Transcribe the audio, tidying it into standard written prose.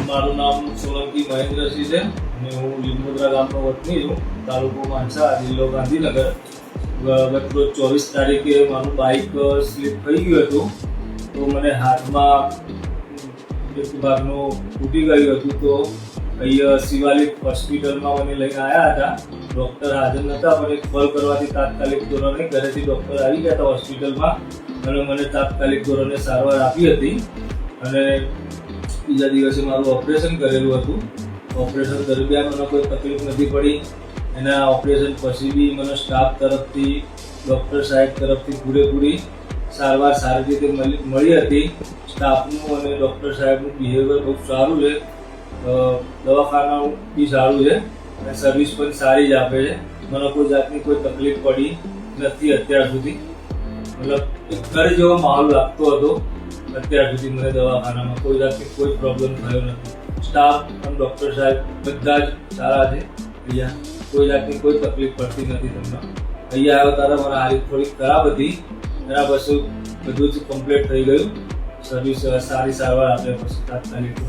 મારું નામ સોલંકી મહેન્દ્રસિંહ છે અને હું લીંબોદરા ગામનો વતની છું. તાલુકો માનસા, જિલ્લો ગાંધીનગર. ગત રોજ 24 તારીખે મારું બાઇક સ્લીપ થઈ ગયું હતું, તો મને હાથમાં એક ભાગનું તૂટી ગયું હતું. તો અહીંયા શિવાલિક હોસ્પિટલમાં મને લઈને આવ્યા હતા. ડૉક્ટર હાજર નહોતા, પણ એક કોલ કરવાથી તાત્કાલિક ધોરણે ઘરેથી ડૉક્ટર આવી ગયા હતા હોસ્પિટલમાં અને મને તાત્કાલિક ધોરણે સારવાર આપી હતી. અને બીજા દિવસે મારું ઓપરેશન કરેલું હતું. ઓપરેશન દરમિયાન મને કોઈ તકલીફ નથી પડી. એના ઓપરેશન પછી બી મને સ્ટાફ તરફથી, ડૉક્ટર સાહેબ તરફથી પૂરેપૂરી સારવાર સારી રીતે મળી હતી. સ્ટાફનું અને ડૉક્ટર સાહેબનું બિહેવિયર બહુ સારું છે. દવાખાનાનું બી સારું છે અને સર્વિસ પણ સારી જ આપે છે. મને કોઈ જાતની કોઈ તકલીફ પડી નથી અત્યાર સુધી. મતલબ એક ઘર જેવો માહોલ લાગતો હતો. અત્યાર સુધી મને દવાખાનામાં કોઈ જાતની કોઈ પ્રોબ્લેમ થયો નથી. સ્ટાફ અને ડૉક્ટર સાહેબ બધા જ સારા છે. અહીંયા કોઈ જાતની કોઈ તકલીફ પડતી નથી તમને. અહીંયા આવ્યો ત્યારે મને હારી થોડીક ખરાબ હતી, એના પછી બધું જ કમ્પ્લીટ થઈ ગયું. સર્વિસ સારી સારવાર આપ્યા પછી તાત્કાલિક